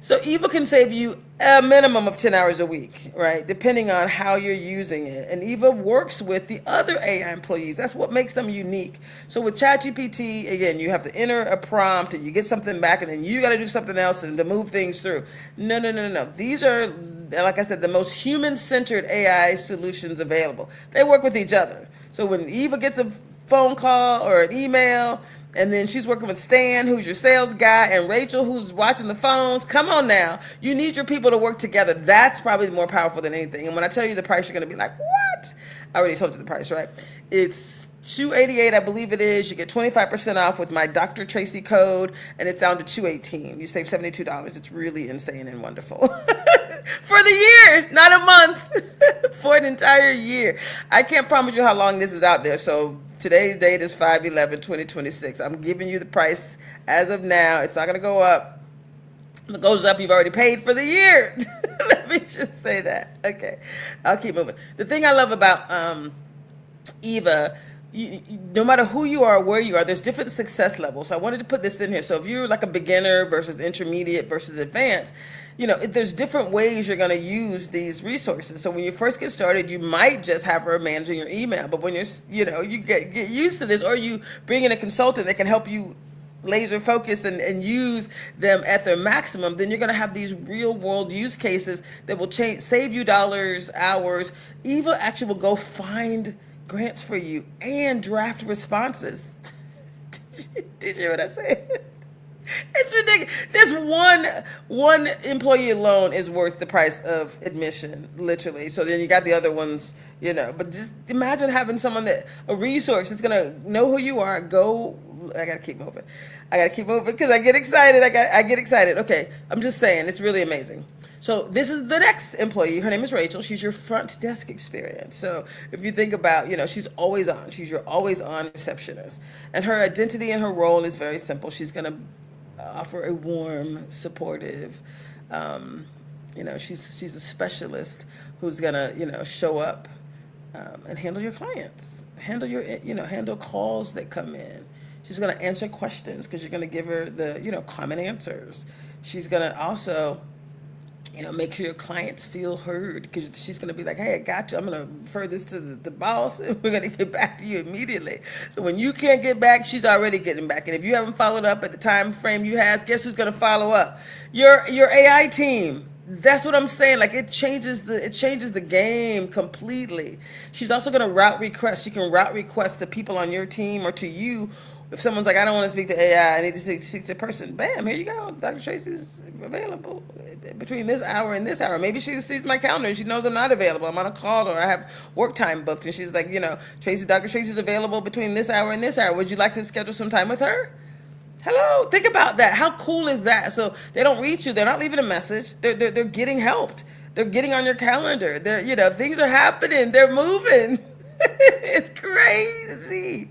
So Eva can save you a minimum of 10 hours a week, right? Depending on how you're using it. And Eva works with the other AI employees. That's what makes them unique. So with ChatGPT, again, you have to enter a prompt and you get something back and then you got to do something else and to move things through. No. These are, like I said, the most human-centered AI solutions available. They work with each other. So when Eva gets a phone call or an email, and then she's working with Stan, who's your sales guy, and Rachel, who's watching the phones. Come on now. You need your people to work together. That's probably more powerful than anything. And when I tell you the price, you're going to be like, what? I already told you the price, right? It's $288, I believe it is. You get 25% off with my Dr. Traci code, and it's down to $218. You save $72. It's really insane and wonderful. For the year, not a month. For an entire year. I can't promise you how long this is out there. So today's date is 5/11/2026. I'm giving you the price as of now. It's not going to go up. If it goes up, you've already paid for the year. Let me just say that. Okay, I'll keep moving. The thing I love about Eva, no matter who you are or where you are, there's different success levels. So I wanted to put this in here. So if you're like a beginner versus intermediate versus advanced, there's different ways you're going to use these resources. So when you first get started, you might just have her managing your email. But when you get used to this, or you bring in a consultant that can help you laser focus and use them at their maximum, then you're going to have these real world use cases that will save you dollars, hours. Eva actually will go find grants for you and draft responses. Did you hear what I said? It's ridiculous. This one employee alone is worth the price of admission, literally. So then you got the other ones, But just imagine having a resource that's gonna know who you are. I gotta keep moving because I get excited. I get excited. Okay, I'm just saying, it's really amazing. So this is the next employee. Her name is Rachel. She's your front desk experience. So if you think about, she's always on. She's your always on receptionist. And her identity and her role is very simple. She's going to offer a warm, supportive, she's a specialist who's going to, show up and handle your clients, handle calls that come in. She's going to answer questions because you're going to give her the, common answers. She's going to also make sure your clients feel heard, because she's going to be like, hey, I got you. I'm going to refer this to the boss, and we're going to get back to you immediately. So when you can't get back, she's already getting back. And if you haven't followed up at the time frame you had, guess who's going to follow up? Your AI team. That's what I'm saying. Like, it changes the game completely. She's also going to route requests. She can route requests to people on your team or to you. If someone's like, I don't want to speak to AI, I need to speak to a person. Bam, here you go. Dr. Traci's available between this hour and this hour. Maybe she sees my calendar and she knows I'm not available. I'm on a call, or I have work time booked, and she's like, Dr. Traci's available between this hour and this hour. Would you like to schedule some time with her? Hello, think about that. How cool is that? So they don't reach you. They're not leaving a message. They're getting helped. They're getting on your calendar. Things are happening. They're moving. It's crazy.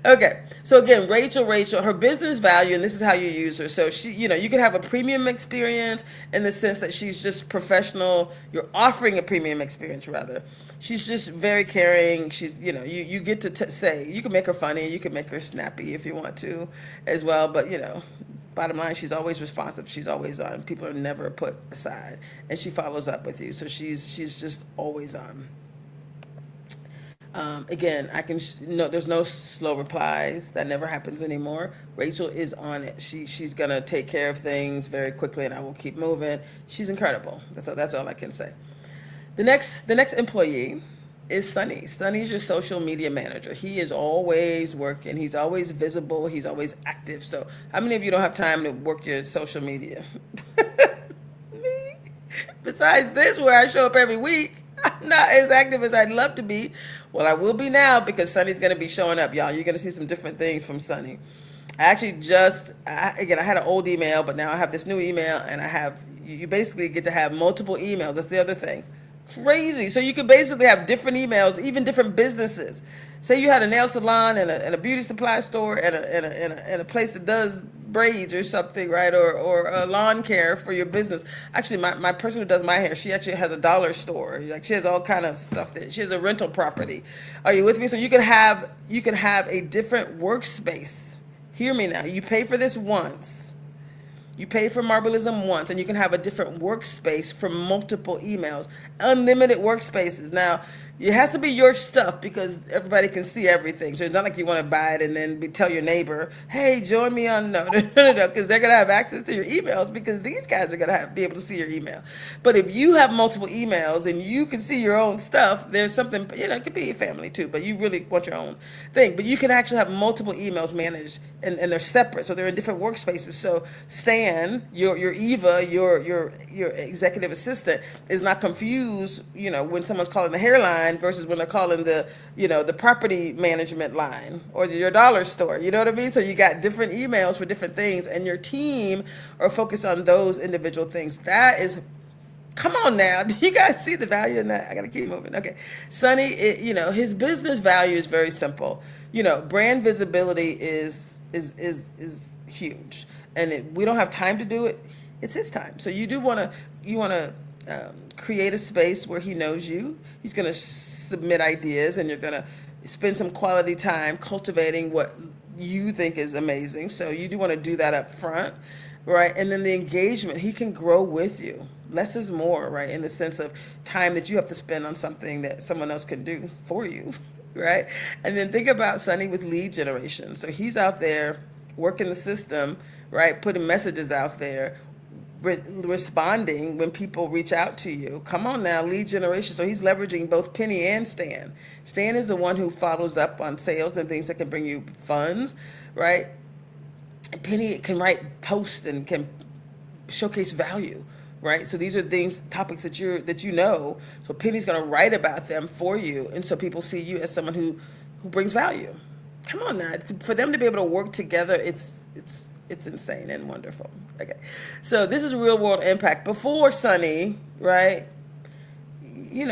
Okay. So again, Rachel, her business value, and this is how you use her. So she, you can have a premium experience in the sense that she's just professional. You're offering a premium experience, rather. She's just very caring. She's, you get to say, you can make her funny, you can make her snappy if you want to as well. But, bottom line, she's always responsive. She's always on. People are never put aside, and she follows up with you. So she's just always on. Again, there's no slow replies. That never happens anymore. Rachel is on it. She's gonna take care of things very quickly, and I will keep moving. She's incredible. That's all I can say. The next employee is Sunny. Sunny's your social media manager. He is always working. He's always visible. He's always active. So how many of you don't have time to work your social media? Me. Besides this, where I show up every week, I'm not as active as I'd love to be. Well, I will be now, because Sunny's going to be showing up, y'all. You're going to see some different things from Sunny. I actually I had an old email, but now I have this new email, and you basically get to have multiple emails. That's the other thing. Crazy. So you could basically have different emails, even different businesses. Say you had a nail salon and a beauty supply store and a place that does braids or something, right? Or a lawn care for your business. Actually, my person who does my hair, she actually has a dollar store. Like, she has all kind of stuff there. She has a rental property. Are you with me? So you can have a different workspace. Hear me now. You pay for this once. You pay for Marbleism once, and you can have a different workspace for multiple emails, unlimited workspaces. Now, it has to be your stuff, because everybody can see everything. So it's not like you want to buy it and then tell your neighbor, hey, join me on, no, because they're going to have access to your emails, because these guys are going to be able to see your email. But if you have multiple emails and you can see your own stuff, there's something, it could be your family too, but you really want your own thing. But you can actually have multiple emails managed, and they're separate, so they're in different workspaces. So Stan, your Eva, your executive assistant, is not confused, when someone's calling the hairline, line versus when they're calling the property management line or your dollar store. You know what I mean? So you got different emails for different things, and your team are focused on those individual things. That is, come on now. Do you guys see the value in that? I got to keep moving. Okay. Sonny, his business value is very simple. Brand visibility is huge, and we don't have time to do it. It's his time. So you want to create a space where he knows you. He's going to submit ideas, and you're going to spend some quality time cultivating what you think is amazing. So you do want to do that up front, right? And then the engagement, he can grow with you. Less is more, right? In the sense of time that you have to spend on something that someone else can do for you, right? And then think about Sonny with lead generation. So he's out there working the system, right? Putting messages out there, responding when people reach out to you. Come on now, lead generation. So he's leveraging both Penny and Stan. Stan is the one who follows up on sales and things that can bring you funds, right? Penny can write posts and can showcase value, right? So these are topics that you know. So Penny's going to write about them for you, and so people see you as someone who brings value. Come on now, for them to be able to work together, it's insane and wonderful. Okay, so this is real world impact. Before Sonny, right? You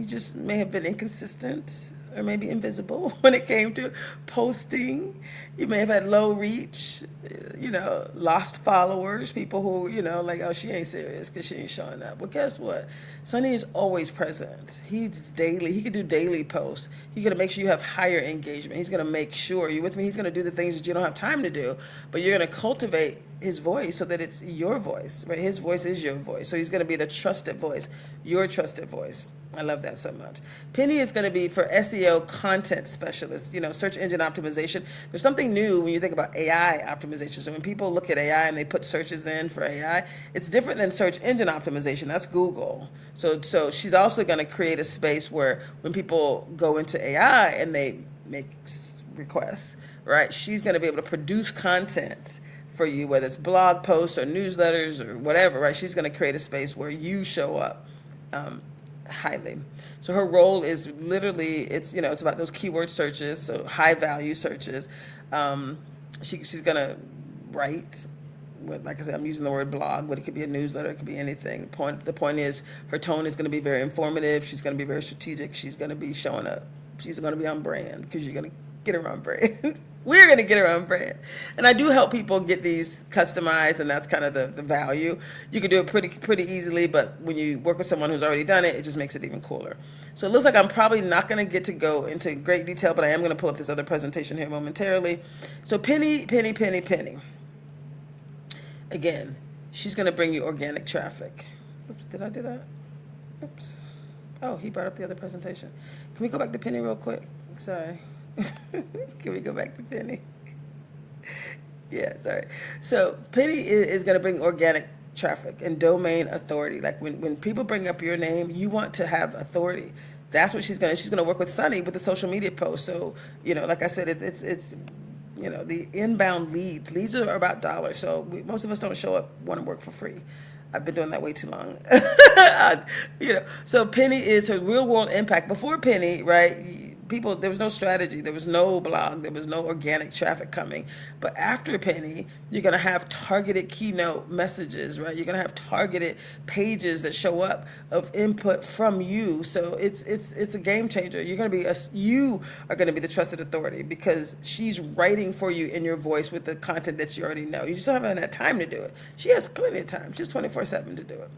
just may have been inconsistent or maybe invisible when it came to posting. You may have had low reach, lost followers, people who, like, oh, she ain't serious because she ain't showing up. Well, guess what? Sonny is always present. He's daily. He can do daily posts. He's going to make sure you have higher engagement. He's going to make sure, you with me? He's going to do the things that you don't have time to do, but you're going to cultivate his voice so that it's your voice, right? His voice is your voice. So he's going to be the trusted voice, your trusted voice. I love that so much. Penny is going to be for SEO content specialists, search engine optimization. There's something new when you think about AI optimization. So when people look at AI and they put searches in for AI, it's different than search engine optimization. That's Google. So she's also going to create a space where when people go into AI and they make requests, right, she's going to be able to produce content for you, whether it's blog posts or newsletters or whatever, right? She's going to create a space where you show up highly. So her role is literally, it's about those keyword searches, so high value searches. She's going to write, like I said, I'm using the word blog, but it could be a newsletter, it could be anything. The point is her tone is going to be very informative. She's going to be very strategic. She's going to be showing up. She's going to be on brand because you're going to get her on brand. We're going to get her on brand. And I do help people get these customized, and that's kind of the value. You can do it pretty easily, but when you work with someone who's already done it, it just makes it even cooler. So it looks like I'm probably not going to get to go into great detail, but I am going to pull up this other presentation here momentarily. So Penny. Again, she's going to bring you organic traffic. Oops, did I do that? Oops. Oh, he brought up the other presentation. Can we go back to Penny real quick? Sorry. Can we go back to Penny? Yeah, sorry. So Penny is going to bring organic traffic and domain authority. Like when people bring up your name, you want to have authority. That's what she's going to work with Sonny with the social media post. So, like I said, it's the inbound leads are about dollars. So most of us don't show up, want to work for free. I've been doing that way too long. So Penny is her real world impact. Before Penny, right? There was no strategy, there was no blog, there was no organic traffic coming. But after Penny, you're going to have targeted keynote messages, right? You're going to have targeted pages that show up of input from you. So it's a game changer. You are going to be the trusted authority because she's writing for you in your voice with the content that you already know. You just haven't had time to do it. She has plenty of time. She's 24/7 to do it.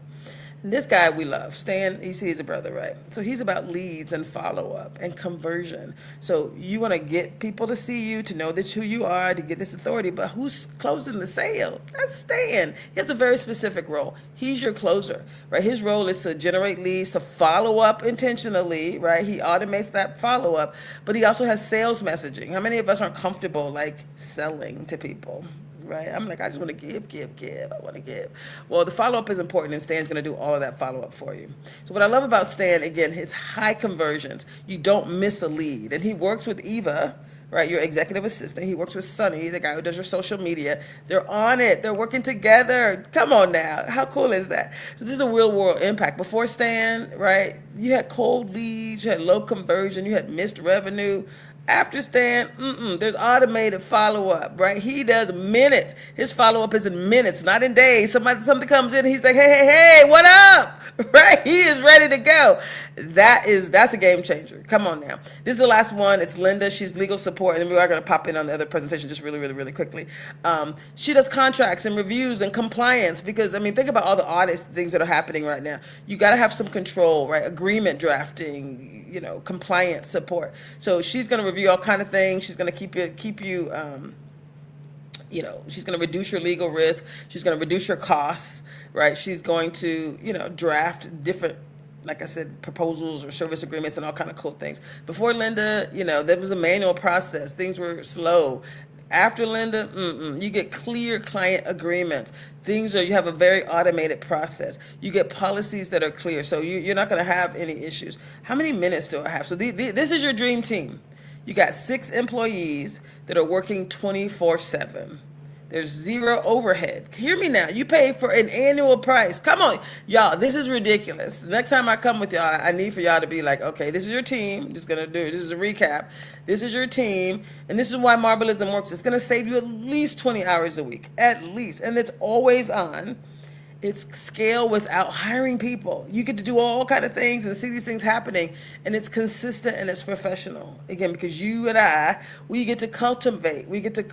And this guy we love, Stan, he's a brother, right? So he's about leads and follow-up and conversion. So you want to get people to see you, to know that's who you are, to get this authority, but who's closing the sale? That's Stan. He has a very specific role. He's your closer, right? His role is to generate leads, to follow up intentionally, right? He automates that follow-up, but he also has sales messaging. How many of us aren't comfortable, like, selling to people? Right? I'm like, I just want to give. I want to give. Well, the follow-up is important, and Stan's going to do all of that follow-up for you. So what I love about Stan, again, his high conversions. You don't miss a lead. And he works with Eva, right? Your executive assistant. He works with Sonny, the guy who does your social media. They're on it. They're working together. Come on now. How cool is that? So this is a real world impact. Before Stan, right, you had cold leads, you had low conversion, you had missed revenue. After Stan, there's automated follow-up, right? He does minutes. His follow-up is in minutes, not in days. Something comes in and he's like, hey, what up? Right? He is ready to go. That's a game changer. Come on now. This is the last one. It's Linda. She's legal support. And we are going to pop in on the other presentation just really, really, really quickly. She does contracts and reviews and compliance because, I mean, think about all the audit things that are happening right now. You got to have some control, right? Agreement drafting, compliance support. So she's going to review all kind of things. She's going to keep you, she's going to reduce your legal risk. She's going to reduce your costs, right? She's going to, draft different, like I said, proposals or service agreements and all kind of cool things. Before Linda, there was a manual process. Things were slow. After Linda, you get clear client agreements. You have a very automated process. You get policies that are clear, so you're not going to have any issues. How many minutes do I have? So this is your dream team. You got 6 employees that are working 24/7. There's zero overhead. Hear me now. You pay for an annual price. Come on, y'all. This is ridiculous. Next time I come with y'all, I need for y'all to be like, okay, this is your team. I'm just gonna do it. This is a recap. This is your team, and this is why Marbleism works. It's gonna save you at least 20 hours a week, at least, and it's always on. It's scale without hiring people. You get to do all kind of things and see these things happening, and it's consistent and it's professional. Again, because you and we get to cultivate. We get to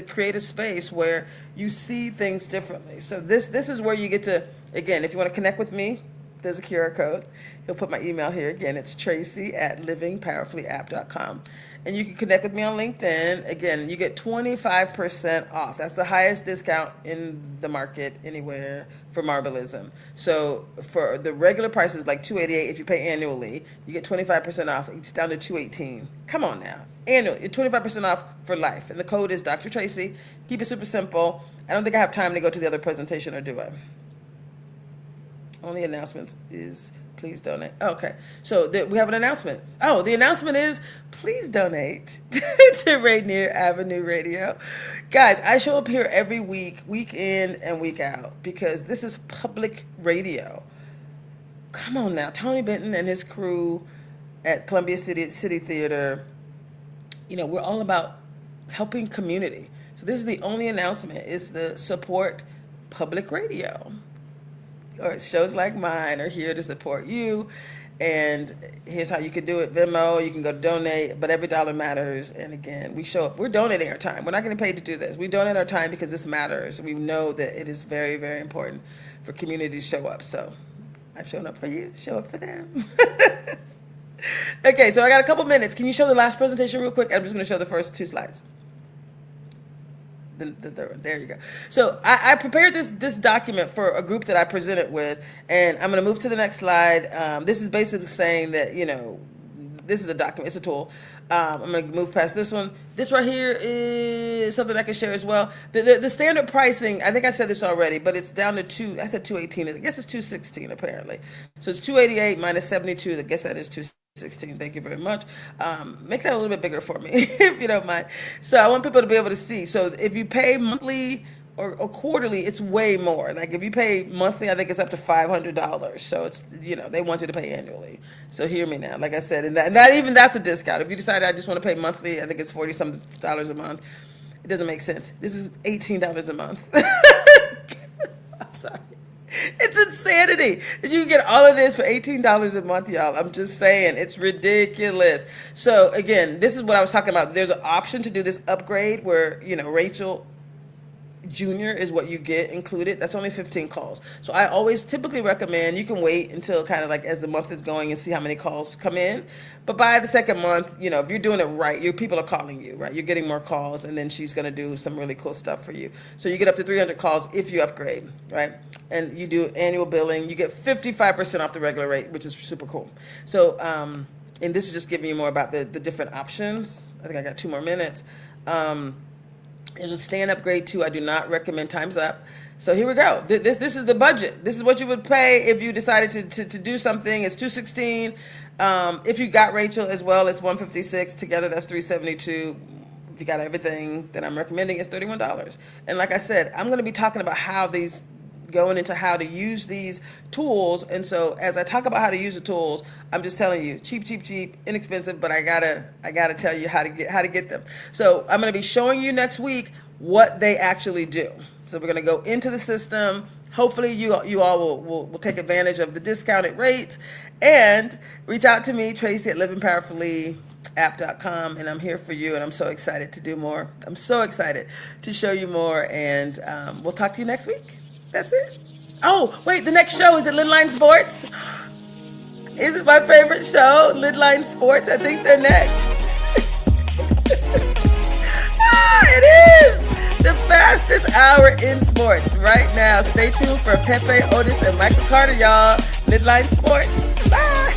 create a space where you see things differently. So this is where you get to, again, if you want to connect with me, there's a QR code. He'll put my email here. Again, it's Traci@livingpowerfullyapp.com. And you can connect with me on LinkedIn. Again, you get 25% off. That's the highest discount in the market anywhere for Marbleism. So for the regular price is like $288 if you pay annually. You get 25% off. It's down to $218. Come on now. Annually, 25% off for life. And the code is Dr. Traci. Keep it super simple. I don't think I have time to go to the other presentation, or do I? Only announcements is please donate. Okay, so we have an announcement. Oh, the announcement is please donate to Rainier Avenue Radio. Guys, I show up here every week in and week out, because this is public radio. Come on now, Tony Benton and his crew at Columbia City Theater, we're all about helping community. So this is the only announcement, is the support public radio. Or shows like mine are here to support you, and here's how you can do it. Venmo, you can go to donate, but every dollar matters. And again, we show up, we're donating our time. We're not getting paid to do this. We donate our time because this matters. We know that it is very, very important for community to show up. So I've shown up for you, show up for them. Okay, so I got a couple minutes. Can you show the last presentation real quick? I'm just going to show the first 2 slides. The third one. There you go. So I prepared this document for a group that I presented with, and I'm going to move to the next slide. This is basically saying that, this is a document, it's a tool. I'm going to move past this one. This right here is something I can share as well. The standard pricing, I think I said this already, but it's down to I said 218. I guess it's 216 apparently. So it's 288 minus 72. I guess that is 216. Thank you very much. Make that a little bit bigger for me, if you don't mind. So I want people to be able to see. So if you pay monthly or quarterly, it's way more. Like if you pay monthly, I think it's up to $500. So it's, they want you to pay annually. So hear me now. Like I said, and that even that's a discount. If you decide I just want to pay monthly, I think it's $40-some a month. It doesn't make sense. This is $18 a month. I'm sorry. It's insanity that you can get all of this for $18 a month, y'all. I'm just saying, it's ridiculous. So again, this is what I was talking about. There's an option to do this upgrade where, Rachel Junior is what you get included. That's only 15 calls. So I always typically recommend you can wait until kind of like as the month is going and see how many calls come in. But by the second month, if you're doing it right, your people are calling you, right? You're getting more calls, and then she's going to do some really cool stuff for you. So you get up to 300 calls if you upgrade, right? And you do annual billing. You get 55% off the regular rate, which is super cool. So, and this is just giving you more about the different options. I think I got 2 more minutes. There's a stand upgrade too. I do not recommend Time's Up. So here we go. This is the budget. This is what you would pay if you decided to do something. It's $216. If you got Rachel as well, it's $156. Together, that's $372. If you got everything that I'm recommending, it's $31. And like I said, I'm going to be talking about going into how to use these tools. And so as I talk about how to use the tools, I'm just telling you, cheap, inexpensive, but I gotta tell you how to get them. So I'm going to be showing you next week what they actually do. So we're going to go into the system. Hopefully you all will take advantage of the discounted rates, and reach out to me, Traci at livingpowerfullyapp.com, and I'm here for you, and I'm so excited to do more. I'm so excited to show you more, and we'll talk to you next week. That's it. Oh, wait, the next show is at Lidline Sports. This is my favorite show, Lidline Sports. I think they're next. It is the fastest hour in sports right now. Stay tuned for Pepe, Otis, and Michael Carter, y'all. Midline Sports. Bye.